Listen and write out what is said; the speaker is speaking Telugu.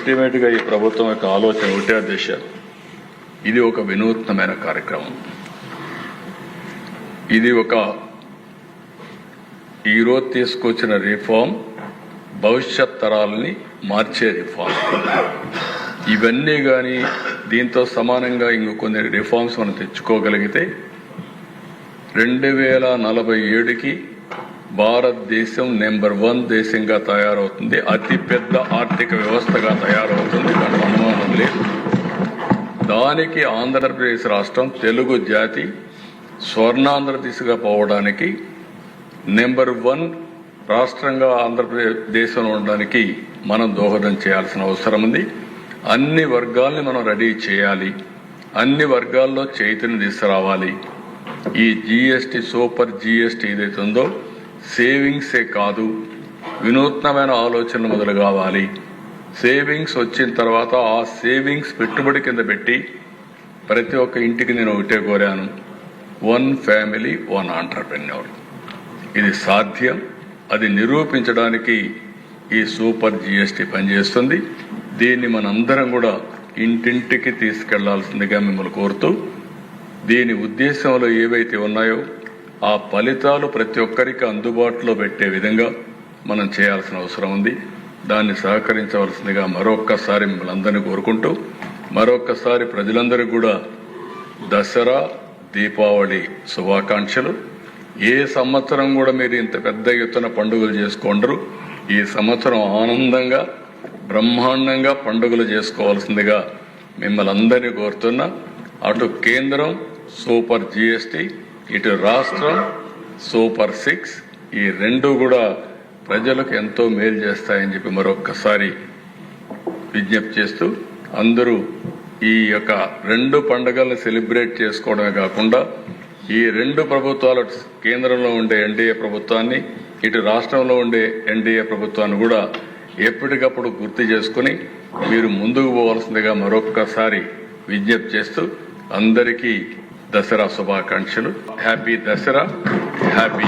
అల్టిమేట్గా ఈ ప్రభుత్వం యొక్క ఆలోచన ఒకటే దిశ. ఇది ఒక వినూత్నమైన కార్యక్రమం. ఇది ఒక ఈరోజు తీసుకొచ్చిన రిఫార్మ్ భవిష్యత్ తరాలని మార్చే రిఫార్మ్. ఇవన్నీ కానీ దీంతో సమానంగా ఇంకో కొన్ని రిఫార్మ్స్ మనం తెచ్చుకోగలిగితే 2047కి భారతదేశం నెంబర్ 1 దేశంగా తయారవుతుంది. అతిపెద్ద ఆర్థిక వ్యవస్థగా తయారవుతుంది. దాని అనుమానం లేదు. దానికి ఆంధ్రప్రదేశ్ రాష్ట్రం తెలుగు జాతి స్వర్ణాంధ్ర దిశగా పోవడానికి నెంబర్ 1 రాష్ట్రంగా ఆంధ్రప్రదేశ్లో ఉండడానికి మనం దోహదం చేయాల్సిన అవసరం ఉంది. అన్ని వర్గాల్ని మనం రెడీ చేయాలి. అన్ని వర్గాల్లో చైతన్యం తీసుకురావాలి. ఈ జీఎస్టీ సూపర్ జీఎస్టీ ఏదైతే ఉందో సేవింగ్సే కాదు, వినూత్నమైన ఆలోచనలు మొదలు కావాలి. సేవింగ్స్ వచ్చిన తర్వాత ఆ సేవింగ్స్ పెట్టుబడి కింద పెట్టి ప్రతి ఒక్క ఇంటికి నేను ఒకటే కోరాను, 1 ఫ్యామిలీ 1 ఆంటర్‌ప్రెన్యూర్. ఇది సాధ్యం. అది నిరూపించడానికి ఈ సూపర్ జీఎస్టీ పనిచేస్తుంది. దీన్ని మనందరం కూడా ఇంటింటికి తీసుకెళ్లాల్సిందిగా మిమ్మల్ని కోరుతూ, దీని ఉద్దేశంలో ఏవైతే ఉన్నాయో ఆ ఫలితాలు ప్రతి ఒక్కరికి అందుబాటులో పెట్టే విధంగా మనం చేయాల్సిన అవసరం ఉంది. దాన్ని సహకరించవలసిందిగా మరొక్కసారి మిమ్మల్ని అందరినీ కోరుకుంటూ, మరొక్కసారి ప్రజలందరికీ కూడా దసరా దీపావళి శుభాకాంక్షలు. ఏ సంవత్సరం కూడా మీరు ఇంత పెద్ద ఎత్తున పండుగలు చేసుకోండరు. ఈ సంవత్సరం ఆనందంగా బ్రహ్మాండంగా పండుగలు చేసుకోవాల్సిందిగా మిమ్మల్ని అందరినీ కోరుతున్నా. అటు కేంద్రం సూపర్ జీఎస్టీ, ఇటు రాష్ట్రం సూపర్ 6, ఈ రెండు కూడా ప్రజలకు ఎంతో మేలు చేస్తాయని చెప్పి మరొక్కసారి విజ్ఞప్తి చేస్తూ, అందరూ ఈ యొక్క 2 పండుగలను సెలబ్రేట్ చేసుకోవడమే కాకుండా ఈ 2 ప్రభుత్వాలు, కేంద్రంలో ఉండే ఎన్డీఏ ప్రభుత్వాన్ని, ఇటు రాష్ట్రంలో ఉండే ఎన్డీఏ ప్రభుత్వాన్ని కూడా ఎప్పటికప్పుడు గుర్తు చేసుకుని మీరు ముందుకు పోవాల్సిందిగా మరొక్కసారి విజ్ఞప్తి చేస్తూ, అందరికీ దసరా శుభాకాంక్షలు. Happy Dasara, happy